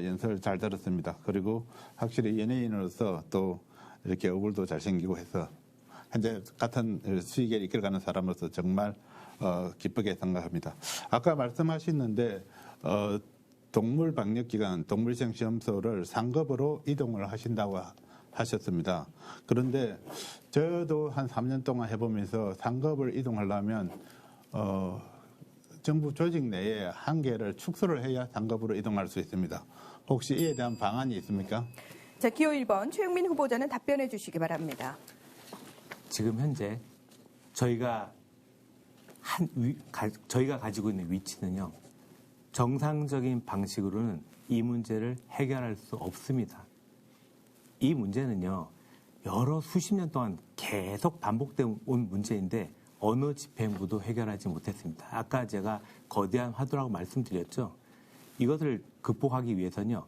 연설 잘 들었습니다. 그리고 확실히 연예인으로서 또 이렇게 얼굴도 잘생기고 해서 현재 같은 수익을 이끌어가는 사람으로서 정말 기쁘게 생각합니다. 아까 말씀하셨는데 동물방역기관 동물시행시험소를 상급으로 이동을 하신다고 하셨습니다. 그런데 저도 한 3년 동안 해보면서 상급을 이동하려면 정부 조직 내에 한계를 축소를 해야 상급으로 이동할 수 있습니다. 혹시 이에 대한 방안이 있습니까? 자, 기호 1번 최영민 후보자는 답변해 주시기 바랍니다. 지금 현재 저희가 가지고 있는 위치는요. 정상적인 방식으로는 이 문제를 해결할 수 없습니다. 이 문제는요. 여러 수십 년 동안 계속 반복돼 온 문제인데 어느 집행부도 해결하지 못했습니다. 아까 제가 거대한 화두라고 말씀드렸죠. 이것을 극복하기 위해서는요.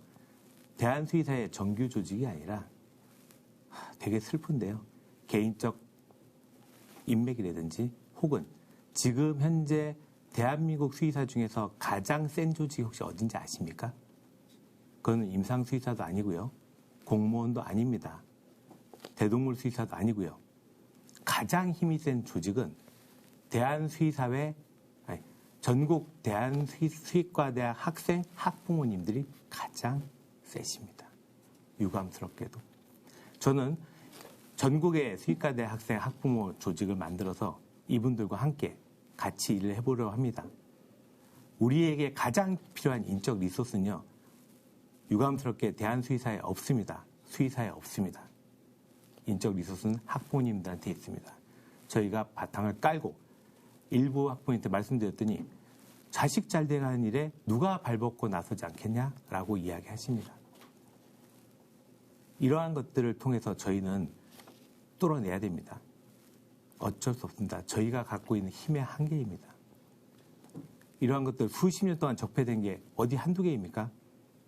대한수의사의 정규 조직이 아니라 되게 슬픈데요. 개인적 인맥이라든지 혹은 지금 현재 대한민국 수의사 중에서 가장 센 조직이 혹시 어딘지 아십니까? 그건 임상수의사도 아니고요. 공무원도 아닙니다. 대동물 수의사도 아니고요. 가장 힘이 센 조직은 전국 대한수의과대학 학생, 학부모님들이 가장 세십니다. 유감스럽게도. 저는 전국의 수의과대 학생, 학부모 조직을 만들어서 이분들과 함께 같이 일을 해보려고 합니다. 우리에게 가장 필요한 인적 리소스는요. 유감스럽게 대한수의사에 없습니다. 수의사에 없습니다. 인적 리소스는 학부모님들한테 있습니다. 저희가 바탕을 깔고 일부 학부모님한테 말씀드렸더니 자식 잘 돼가는 일에 누가 발벗고 나서지 않겠냐라고 이야기하십니다. 이러한 것들을 통해서 저희는 뚫어내야 됩니다. 어쩔 수 없습니다. 저희가 갖고 있는 힘의 한계입니다. 이러한 것들 수십 년 동안 적폐된 게 어디 한두 개입니까?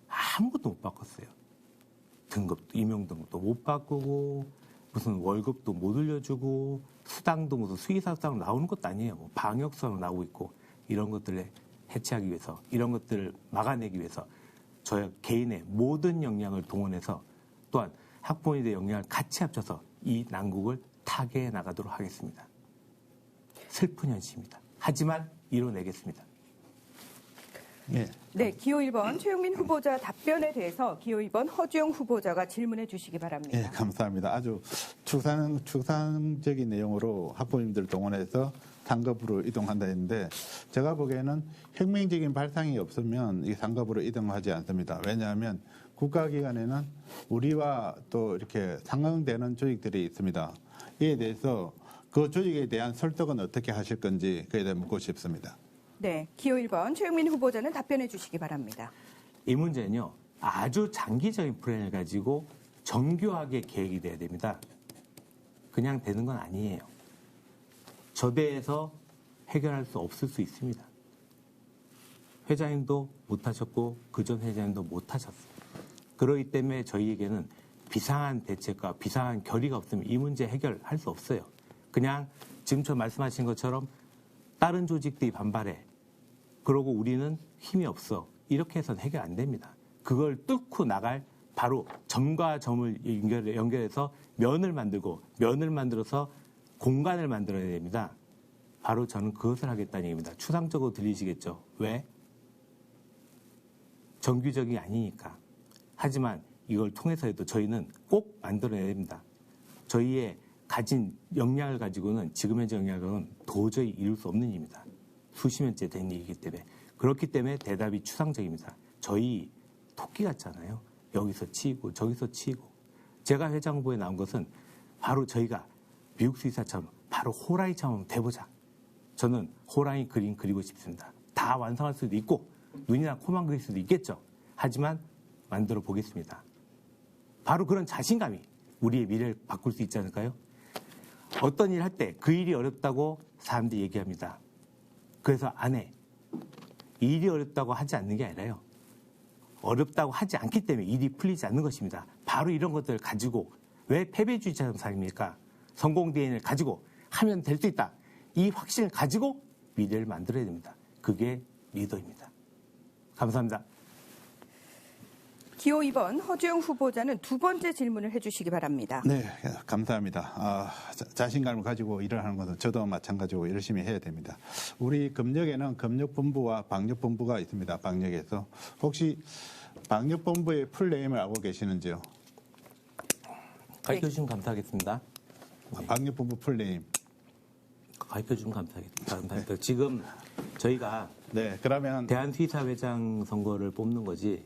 아무것도 못 바꿨어요. 등급도 임용등급도 못 바꾸고 무슨 월급도 못 올려주고 수당도 무슨 수의사 수당 나오는 것도 아니에요. 뭐 방역수당 나오고 있고 이런 것들을 해체하기 위해서 이런 것들을 막아내기 위해서 저희 개인의 모든 역량을 동원해서 또한 학부모님들의 역량을 같이 합쳐서 이 난국을 타개해 나가도록 하겠습니다. 슬픈 현실입니다. 하지만 이뤄내겠습니다. 네, 기호 1번 최영민 후보자 답변에 대해서 기호 2번 허주영 후보자가 질문해 주시기 바랍니다. 네, 감사합니다. 아주 추상적인 내용으로 학부모님들 동원해서 상급으로 이동한다 했는데 제가 보기에는 혁명적인 발상이 없으면 이 상급으로 이동하지 않습니다. 왜냐하면 국가기관에는 우리와 또 이렇게 상응되는 조직들이 있습니다. 이에 대해서 그 조직에 대한 설득은 어떻게 하실 건지 그에 대해 묻고 싶습니다. 네, 기호 1번 최영민 후보자는 답변해 주시기 바랍니다. 이 문제는요. 아주 장기적인 플랜을 가지고 정교하게 계획이 돼야 됩니다. 그냥 되는 건 아니에요. 저대에서 해결할 수 없을 수 있습니다. 회장님도 못하셨고 그전 회장님도 못하셨어요. 그렇기 때문에 저희에게는 비상한 대책과 비상한 결의가 없으면 이 문제 해결할 수 없어요. 그냥 지금처럼 말씀하신 것처럼 다른 조직들이 반발해. 그러고 우리는 힘이 없어. 이렇게 해서는 해결 안 됩니다. 그걸 뚫고 나갈 바로 점과 점을 연결해서 면을 만들고 면을 만들어서 공간을 만들어야 됩니다. 바로 저는 그것을 하겠다는 얘기입니다. 추상적으로 들리시겠죠. 왜? 정규적이 아니니까. 하지만 이걸 통해서라도 저희는 꼭 만들어내야 됩니다. 저희의 가진 역량을 가지고는 지금 현재 역량으로는 도저히 이룰 수 없는 일입니다. 수십 년째 된 일이기 때문에. 그렇기 때문에 대답이 추상적입니다. 저희 토끼 같잖아요. 여기서 치이고 저기서 치이고. 제가 회장 후보에 나온 것은 바로 저희가 미국 수의사처럼 바로 호랑이처럼 돼보자. 저는 호랑이 그림 그리고 싶습니다. 다 완성할 수도 있고 눈이나 코만 그릴 수도 있겠죠. 하지만 만들어 보겠습니다. 바로 그런 자신감이 우리의 미래를 바꿀 수 있지 않을까요? 어떤 일 할 때 그 일이 어렵다고 사람들이 얘기합니다. 그래서 안 해. 이 일이 어렵다고 하지 않는 게 아니라요. 어렵다고 하지 않기 때문에 일이 풀리지 않는 것입니다. 바로 이런 것들을 가지고 왜 패배주의자는 사람입니까? 성공 DNA를 가지고 하면 될 수 있다. 이 확신을 가지고 미래를 만들어야 됩니다. 그게 리더입니다. 감사합니다. 기호 2번 허주영 후보자는 두 번째 질문을 해주시기 바랍니다. 네, 감사합니다. 자신감을 가지고 일을 하는 것은 저도 마찬가지고 열심히 해야 됩니다. 우리 검역에는 검역본부와 방역본부가 있습니다. 방역에서 혹시 방역본부의 풀네임을 알고 계시는지요? 가르쳐 주시면 감사하겠습니다. 방역본부 풀네임. 가르쳐 주시면 감사하겠습니다. 지금 저희가 네, 그러면 대한수의사회장 선거를 뽑는 거지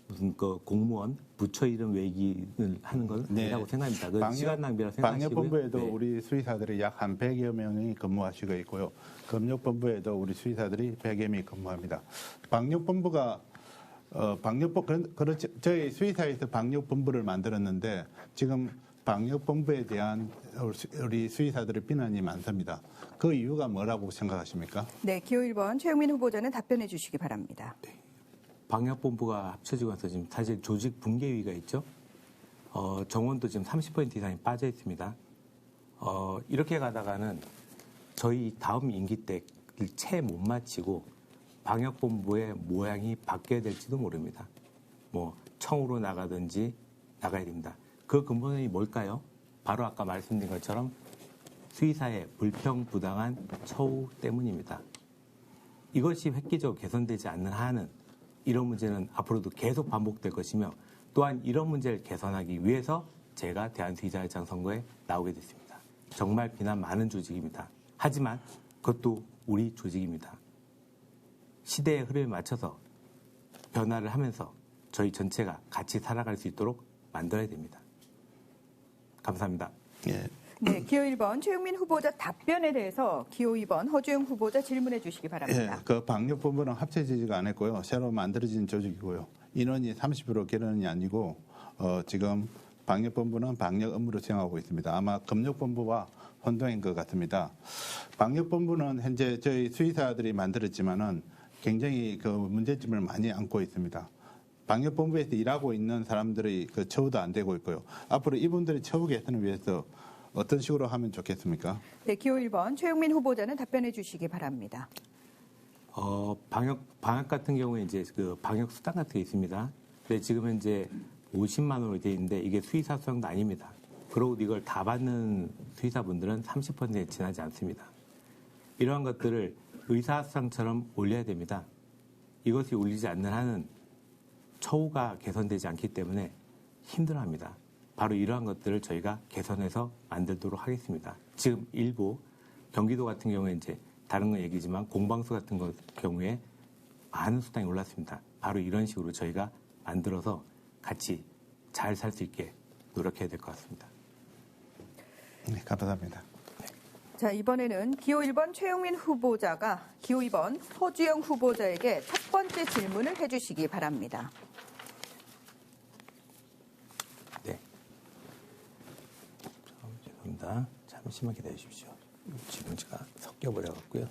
무슨 그 공무원 부처 이름 외기를 하는 건 아니라고 생각합니다. 그 시간 낭비라 생각하시고요. 방역본부에도 네. 우리 수의사들이 약 한 100여 명이 근무하시고 있고요. 검역본부에도 우리 수의사들이 100여 명이 근무합니다. 방역본부가 그렇죠. 저희 수의사에서 방역본부를 만들었는데 지금 방역본부에 대한 우리 수의사들의 비난이 많습니다. 그 이유가 뭐라고 생각하십니까? 네, 기호 1번 최영민 후보자는 답변해 주시기 바랍니다. 방역본부가 합쳐지고 나서 지금 사실 조직 붕괴위가 있죠. 정원도 지금 30% 이상이 빠져 있습니다. 이렇게 가다가는 저희 다음 임기 때 채 못 마치고 방역본부의 모양이 바뀌어야 될지도 모릅니다. 뭐 청으로 나가든지 나가야 됩니다. 그 근본이 뭘까요? 바로 아까 말씀드린 것처럼 수의사의 불평부당한 처우 때문입니다. 이것이 획기적으로 개선되지 않는 한은 이런 문제는 앞으로도 계속 반복될 것이며 또한 이런 문제를 개선하기 위해서 제가 대한수의사회장 선거에 나오게 됐습니다. 정말 비난 많은 조직입니다. 하지만 그것도 우리 조직입니다. 시대의 흐름에 맞춰서 변화를 하면서 저희 전체가 같이 살아갈 수 있도록 만들어야 됩니다. 감사합니다. 예. 네, 기호 1번 최영민 후보자 답변에 대해서 기호 2번 허주영 후보자 질문해 주시기 예, 바랍니다. 그 방역본부는 합쳐지지가 않았고요. 새로 만들어진 조직이고요. 인원이 30% 개런이 아니고 지금 방역본부는 방역 업무를 수행하고 있습니다. 아마 검역본부와 혼동인 것 같습니다. 방역본부는 현재 저희 수의사들이 만들었지만은 굉장히 그 문제점을 많이 안고 있습니다. 방역본부에서 일하고 있는 사람들의 그 처우도 안 되고 있고요. 앞으로 이분들의 처우 개선을 위해서 어떤 식으로 하면 좋겠습니까? 네, 기호 1번 최영민 후보자는 답변해 주시기 바랍니다. 방역 같은 경우에 이제 그 방역 수당 같은 게 있습니다. 근데 지금 현재 50만 원으로 되어 있는데 이게 수의사 수당도 아닙니다. 그리고 이걸 다 받는 수의사분들은 30%에 지나지 않습니다. 이러한 것들을 의사 수당처럼 올려야 됩니다. 이것이 올리지 않는 한은 처우가 개선되지 않기 때문에 힘들어합니다. 바로 이러한 것들을 저희가 개선해서 만들도록 하겠습니다. 지금 일부 경기도 같은 경우에 이제 다른 건 얘기지만 공방수 같은 경우에 많은 수당이 올랐습니다. 바로 이런 식으로 저희가 만들어서 같이 잘 살 수 있게 노력해야 될 것 같습니다. 네, 감사합니다. 자, 이번에는 기호 1번 최영민 후보자가 기호 2번 허주영 후보자에게 첫 번째 질문을 해 주시기 바랍니다. 네. 죄송합니다. 잠시만 기다려 주십시오. 질문지가 섞여버려갖고요.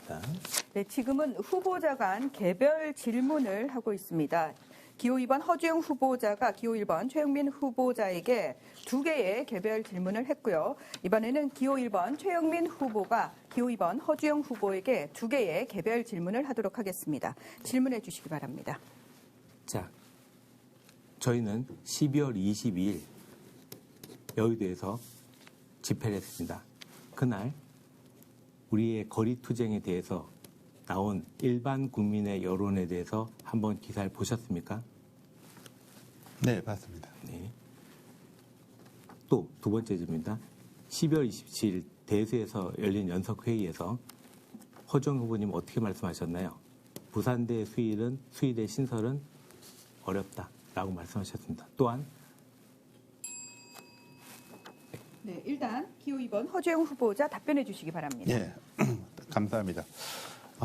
죄송합니다. 네, 지금은 후보자 간 개별 질문을 하고 있습니다. 기호 2번 허주영 후보자가 기호 1번 최영민 후보자에게 2개의 개별 질문을 했고요. 이번에는 기호 1번 최영민 후보가 기호 2번 허주영 후보에게 2개의 개별 질문을 하도록 하겠습니다. 질문해 주시기 바랍니다. 자, 저희는 12월 22일 여의도에서 집회를 했습니다. 그날 우리의 거리투쟁에 대해서 나온 일반 국민의 여론에 대해서 한번 기사를 보셨습니까? 네, 봤습니다. 네. 또 두 번째 질문입니다. 12월 27일 대수에서 열린 연석회의에서 허주영 후보님 어떻게 말씀하셨나요? 부산대 수의대 신설은 어렵다라고 말씀하셨습니다. 또한 네, 일단 기호 2번 허주영 후보자 답변해 주시기 바랍니다. 예, 감사합니다.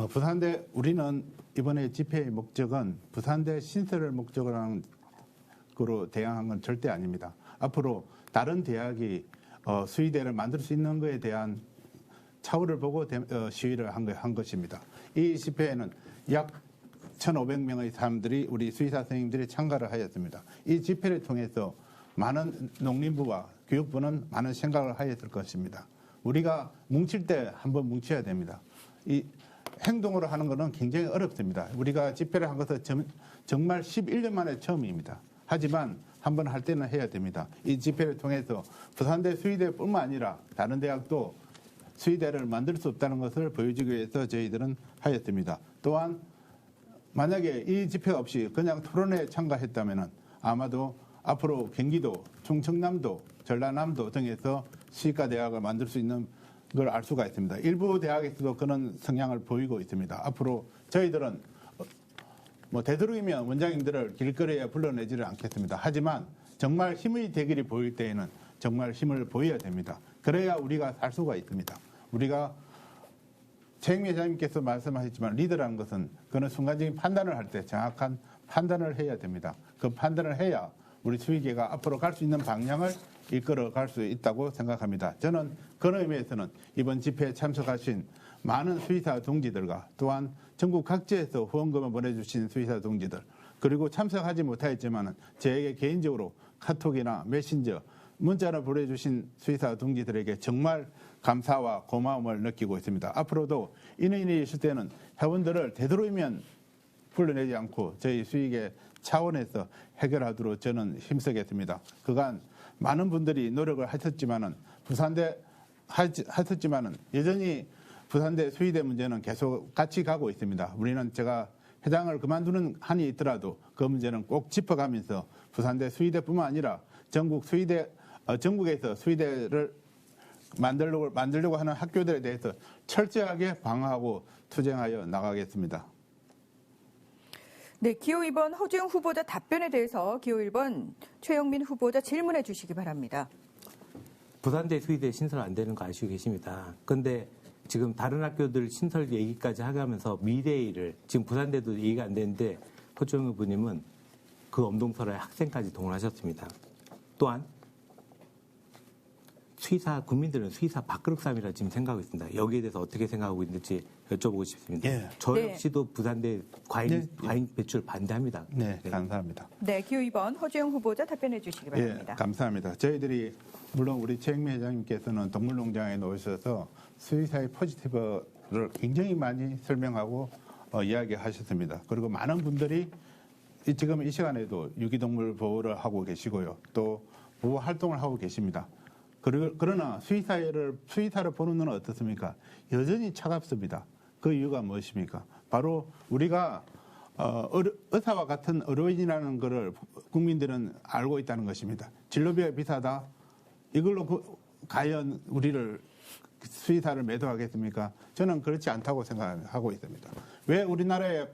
부산대 우리는 이번에 집회의 목적은 부산대 신설을 목적으로 대항한 건 절대 아닙니다. 앞으로 다른 대학이 수의대를 만들 수 있는 것에 대한 차후를 보고 시위를 한 것입니다. 이 집회에는 약 1,500명의 사람들이 우리 수의사 선생님들이 참가를 하였습니다. 이 집회를 통해서 많은 농림부와 교육부는 많은 생각을 하였을 것입니다. 우리가 뭉칠 때 한번 뭉쳐야 됩니다. 이 행동으로 하는 것은 굉장히 어렵습니다. 우리가 집회를 한 것은 정말 11년 만에 처음입니다. 하지만 한번 할 때는 해야 됩니다. 이 집회를 통해서 부산대 수의대뿐만 아니라 다른 대학도 수의대를 만들 수 없다는 것을 보여주기 위해서 저희들은 하였습니다. 또한 만약에 이 집회가 없이 그냥 토론회에 참가했다면 아마도 앞으로 경기도, 충청남도, 전라남도 등에서 수의과 대학을 만들 수 있는 걸 알 수가 있습니다. 일부 대학에서도 그런 성향을 보이고 있습니다. 앞으로 저희들은 되도록이면 원장님들을 길거리에 불러내지를 않겠습니다. 하지만 정말 힘의 대결이 보일 때에는 정말 힘을 보여야 됩니다. 그래야 우리가 살 수가 있습니다. 우리가 최영미 회장님께서 말씀하셨지만 리더라는 것은 그는 순간적인 판단을 할 때 정확한 판단을 해야 됩니다. 그 판단을 해야 우리 수의계가 앞으로 갈 수 있는 방향을 이끌어 갈 수 있다고 생각합니다. 저는 그런 의미에서는 이번 집회에 참석하신 많은 수의사 동지들과 또한 전국 각지에서 후원금을 보내주신 수의사 동지들 그리고 참석하지 못하였지만 저에게 개인적으로 카톡이나 메신저 문자를 보내주신 수의사 동지들에게 정말 감사와 고마움을 느끼고 있습니다. 앞으로도 이런 일이 있을 때는 회원들을 되도록이면 불러내지 않고 저희 수의계 차원에서 해결하도록 저는 힘쓰겠습니다. 그간 많은 분들이 노력을 하셨지만은 하셨지만은 여전히 부산대 수의대 문제는 계속 같이 가고 있습니다. 우리는 제가 회장을 그만두는 한이 있더라도 그 문제는 꼭 짚어가면서 부산대 수의대뿐만 아니라 전국에서 수의대를 만들려고 하는 학교들에 대해서 철저하게 방어하고 투쟁하여 나가겠습니다. 네, 기호 2번 허주영 후보자 답변에 대해서 기호 1번 최영민 후보자 질문해 주시기 바랍니다. 부산대 수의대 신설 안 되는 거 아시고 계십니다. 그런데 지금 다른 학교들 신설 얘기까지 하면서 미래의 일을 지금 부산대도 얘기가 안 되는데 허주영 후보님은 그 엄동설에 학생까지 동원하셨습니다. 또한 국민들은 수의사 밥그릇 싸움이라 지금 생각하고 있습니다. 여기에 대해서 어떻게 생각하고 있는지 여쭤보고 싶습니다. 예. 저 네. 역시도 부산대 과잉 배출 반대합니다. 네, 감사합니다. 네, 기호 2번 허주영 후보자 답변해 주시기 바랍니다. 예, 감사합니다. 저희들이 물론 우리 최영미 회장님께서는 동물농장에 놓으셔서 수의사의 포지티브를 굉장히 많이 설명하고 이야기하셨습니다. 그리고 많은 분들이 지금 이 시간에도 유기동물 보호를 하고 계시고요. 또 보호 활동을 하고 계십니다. 그러나 수의사를 보는 눈은 어떻습니까? 여전히 차갑습니다. 그 이유가 무엇입니까? 바로 우리가 의사와 같은 의료인이라는 것을 국민들은 알고 있다는 것입니다. 진료비가 비싸다. 이걸로 과연 우리를 수의사를 매도하겠습니까? 저는 그렇지 않다고 생각하고 있습니다. 왜 우리나라의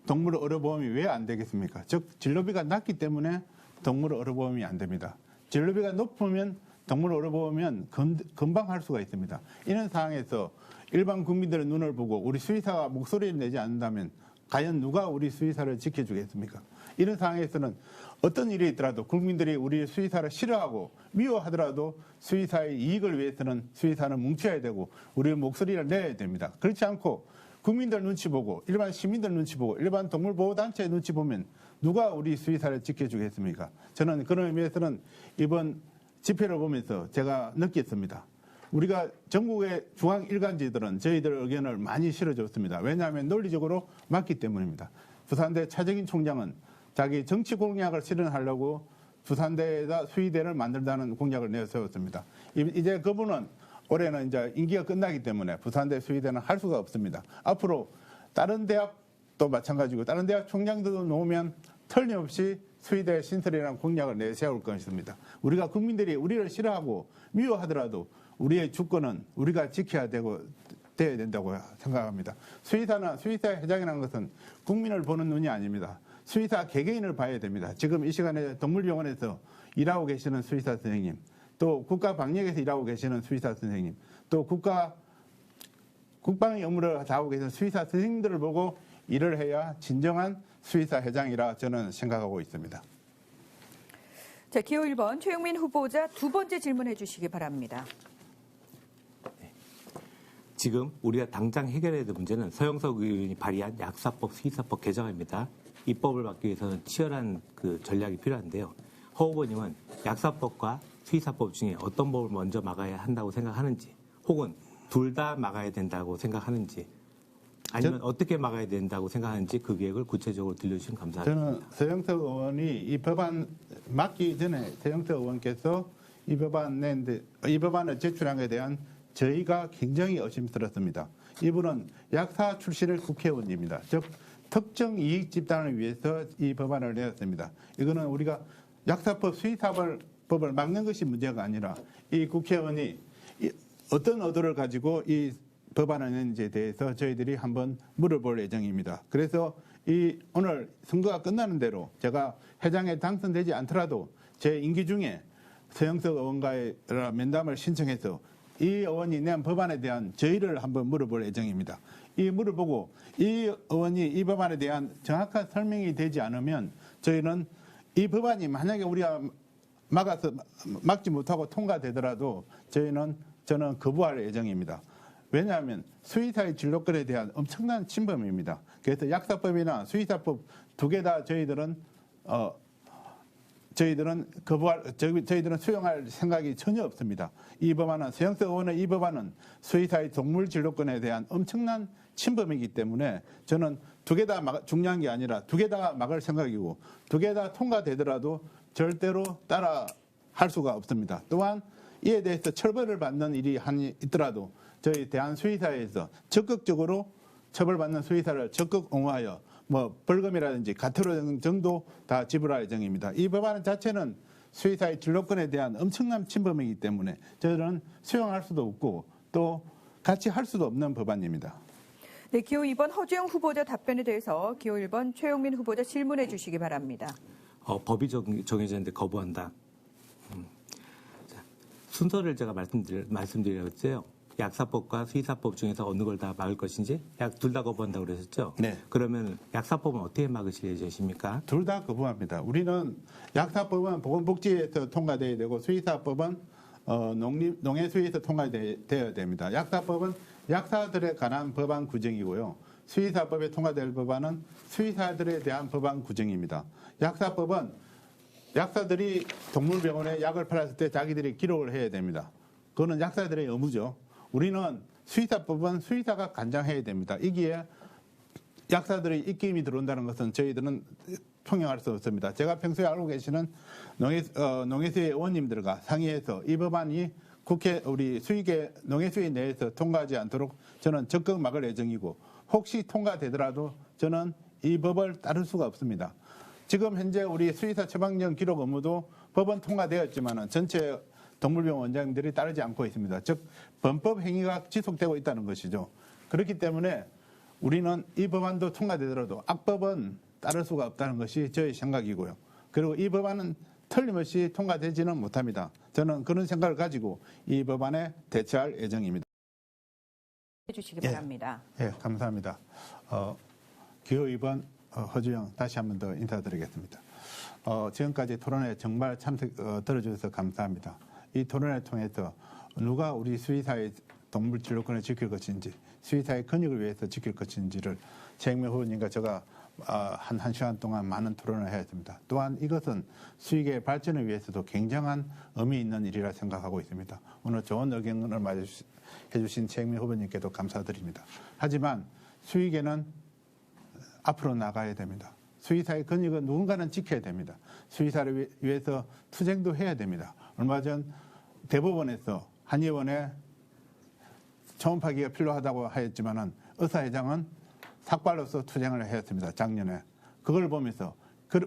동물 의료보험이 왜 안 되겠습니까? 즉 진료비가 낮기 때문에 동물 의료보험이 안 됩니다. 진료비가 높으면 동물 의료보험은 금방 할 수가 있습니다. 이런 상황에서 일반 국민들의 눈을 보고 우리 수의사가 목소리를 내지 않는다면 과연 누가 우리 수의사를 지켜주겠습니까? 이런 상황에서는 어떤 일이 있더라도 국민들이 우리 수의사를 싫어하고 미워하더라도 수의사의 이익을 위해서는 수의사는 뭉쳐야 되고 우리의 목소리를 내야 됩니다. 그렇지 않고 국민들 눈치 보고 일반 시민들 눈치 보고 일반 동물보호단체 눈치 보면 누가 우리 수의사를 지켜주겠습니까? 저는 그런 의미에서는 이번 집회를 보면서 제가 느꼈습니다. 우리가 전국의 중앙일간지들은 저희들 의견을 많이 실어줬습니다. 왜냐하면 논리적으로 맞기 때문입니다. 부산대 차정인 총장은 자기 정치 공약을 실현하려고 부산대에다 수의대를 만들다는 공약을 내세웠습니다. 이제 그분은 올해는 이제 임기가 끝나기 때문에 부산대 수의대는 할 수가 없습니다. 앞으로 다른 대학도 마찬가지고 다른 대학 총장들도 놓으면 틀림없이 수의대 신설이라는 공약을 내세울 것입니다. 우리가 국민들이 우리를 싫어하고 미워하더라도 우리의 주권은 우리가 지켜야 돼야 된다고 생각합니다. 수의사 회장이라는 것은 국민을 보는 눈이 아닙니다. 수의사 개개인을 봐야 됩니다. 지금 이 시간에 동물병원에서 일하고 계시는 수의사 선생님, 또 국가방역에서 일하고 계시는 수의사 선생님, 또 국방의 업무를 다하고 계시는 수의사 선생님들을 보고 일을 해야 진정한 수의사 회장이라 저는 생각하고 있습니다. 자, 기호 1번 최영민 후보자 두 번째 질문해 주시기 바랍니다. 지금 우리가 당장 해결해야 될 문제는 서영석 의원이 발의한 약사법, 수의사법 개정입니다. 입법을 막기 위해서는 치열한 그 전략이 필요한데요. 허 후보님은 약사법과 수의사법 중에 어떤 법을 먼저 막아야 한다고 생각하는지, 혹은 둘 다 막아야 된다고 생각하는지, 아니면 어떻게 막아야 된다고 생각하는지 그 계획을 구체적으로 들려주시면 감사하겠습니다. 저는 서영석 의원이 이 법안 막기 전에 서영석 의원께서 이 법안을 제출한 것에 대한 저희가 굉장히 의심스럽습니다. 이분은 약사 출신의 국회의원입니다. 즉 특정 이익 집단을 위해서 이 법안을 내었습니다. 이거는 우리가 약사법, 수의사법을 막는 것이 문제가 아니라 이 국회의원이 어떤 의도를 가지고 이 법안을 냈는지에 대해서 저희들이 한번 물어볼 예정입니다. 그래서 오늘 선거가 끝나는 대로 제가 회장에 당선되지 않더라도 제 임기 중에 서영석 의원과의 면담을 신청해서 이 의원이 낸 법안에 대한 저희를 한번 물어볼 예정입니다. 물어보고 이 의원이 이 법안에 대한 정확한 설명이 되지 않으면 저희는 이 법안이 만약에 우리가 막지 못하고 통과되더라도 저는 거부할 예정입니다. 왜냐하면 수의사의 진로권에 대한 엄청난 침범입니다. 그래서 약사법이나 수의사법 두 개 다 저희들은 수용할 생각이 전혀 없습니다. 이 법안은 서영석 의원의 이 법안은 수의사의 동물 진로권에 대한 엄청난 침범이기 때문에 저는 두 개 다 중요한 게 아니라 두 개 다 막을 생각이고 두 개 다 통과되더라도 절대로 따라 할 수가 없습니다. 또한 이에 대해서 처벌을 받는 일이 있더라도 저희 대한수의사에서 적극적으로 처벌받는 수의사를 적극 옹호하여 벌금이라든지 과태료 정도 다 지불할 예정입니다. 이 법안 자체는 수의사의 진로권에 대한 엄청난 침범이기 때문에 저는 수용할 수도 없고 또 같이 할 수도 없는 법안입니다. 네, 기호 2번 허주영 후보자 답변에 대해서 기호 1번 최영민 후보자 질문해 주시기 바랍니다. 법이 정해졌는데 거부한다. 자, 순서를 제가 말씀드렸어요. 약사법과 수의사법 중에서 어느 걸 다 막을 것인지 둘 다 거부한다고 그러셨죠? 네. 그러면 약사법은 어떻게 막으실 예정이십니까? 둘 다 거부합니다. 우리는 약사법은 보건복지에서 통과돼야 되고 수의사법은 농해수에서 통과되어야 됩니다. 약사법은 약사들에 관한 법안 구정이고요. 수의사법에 통과될 법안은 수의사들에 대한 법안 구정입니다. 약사법은 약사들이 동물병원에 약을 팔았을 때 자기들이 기록을 해야 됩니다. 그거는 약사들의 의무죠. 우리는 수의사법은 수의사가 관장해야 됩니다. 이기에 약사들의 입김이 들어온다는 것은 저희들은 통용할 수 없습니다. 제가 평소에 알고 계시는 농해수의 의원님들과 상의해서 이 법안이 우리 농해수위 내에서 통과하지 않도록 저는 적극 막을 예정이고 혹시 통과되더라도 저는 이 법을 따를 수가 없습니다. 지금 현재 우리 수의사 처방전 기록 의무도 법은 통과되었지만 전체 동물병원 원장님들이 따르지 않고 있습니다. 즉 범법 행위가 지속되고 있다는 것이죠. 그렇기 때문에 우리는 이 법안도 통과되더라도 악법은 따를 수가 없다는 것이 저의 생각이고요. 그리고 이 법안은 틀림없이 통과되지는 못합니다. 저는 그런 생각을 가지고 이 법안에 대처할 예정입니다. 해주시기 바랍니다. 예, 감사합니다. 기호 2번 허주영 다시 한 번 더 인사드리겠습니다. 지금까지 토론회 정말 참석 들어주셔서 감사합니다. 이 토론회를 통해서 누가 우리 수의사의 동물 진로권을 지킬 것인지 수의사의 권익을 위해서 지킬 것인지를 최영민 후보님과 제가 한 시간 동안 많은 토론을 해야 됩니다. 또한 이것은 수의계의 발전을 위해서도 굉장한 의미 있는 일이라 생각하고 있습니다. 오늘 좋은 의견을 해주신 최영민 후보님께도 감사드립니다. 하지만 수의계는 앞으로 나가야 됩니다. 수의사의 권익은 누군가는 지켜야 됩니다. 수의사를 위해서 투쟁도 해야 됩니다. 얼마 전 대법원에서 한 의원의 초음파기가 필요하다고 하였지만은 의사회장은 삭발로서 투쟁을 했습니다. 작년에. 그걸 보면서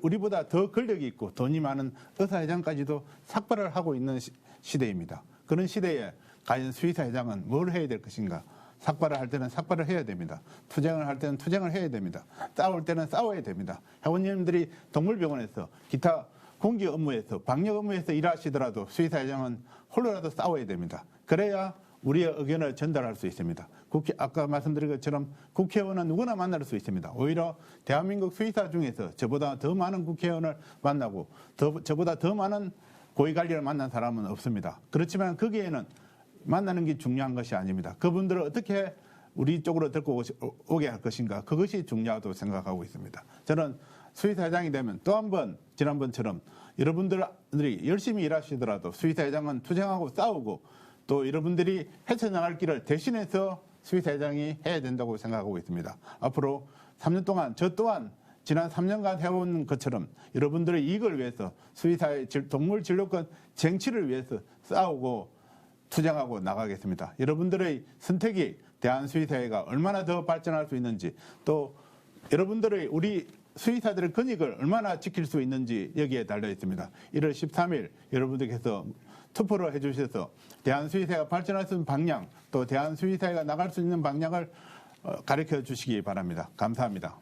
우리보다 더 권력이 있고 돈이 많은 의사회장까지도 삭발을 하고 있는 시대입니다. 그런 시대에 과연 수의사회장은 뭘 해야 될 것인가? 삭발을 할 때는 삭발을 해야 됩니다. 투쟁을 할 때는 투쟁을 해야 됩니다. 싸울 때는 싸워야 됩니다. 회원님들이 동물병원에서 기타 공기 업무에서 방역 업무에서 일하시더라도 수의사회장은 홀로라도 싸워야 됩니다. 그래야 우리의 의견을 전달할 수 있습니다. 아까 말씀드린 것처럼 국회의원은 누구나 만날 수 있습니다. 오히려 대한민국 수의사 중에서 저보다 더 많은 국회의원을 만나고 저보다 더 많은 고위관리를 만난 사람은 없습니다. 그렇지만 거기에는 만나는 게 중요한 것이 아닙니다. 그분들을 어떻게 우리 쪽으로 데리고 오게 할 것인가, 그것이 중요하다고 생각하고 있습니다. 저는 수의사회장이 되면 또 한 번 지난번처럼 여러분들이 열심히 일하시더라도 수의사회장은 투쟁하고 싸우고 또 여러분들이 헤쳐나갈 길을 대신해서 수의사회장이 해야 된다고 생각하고 있습니다. 앞으로 3년 동안 저 또한 지난 3년간 해온 것처럼 여러분들의 이익을 위해서 수의사회 동물 진료권 쟁취를 위해서 싸우고 투쟁하고 나가겠습니다. 여러분들의 선택이 대한수의사회가 얼마나 더 발전할 수 있는지, 또 여러분들의 우리 수의사들의 권익을 얼마나 지킬 수 있는지 여기에 달려 있습니다. 1월 13일 여러분들께서 투표를 해주셔서 대한수의사회가 발전할 수 있는 방향, 또 대한수의사회가 나갈 수 있는 방향을 가르쳐 주시기 바랍니다. 감사합니다.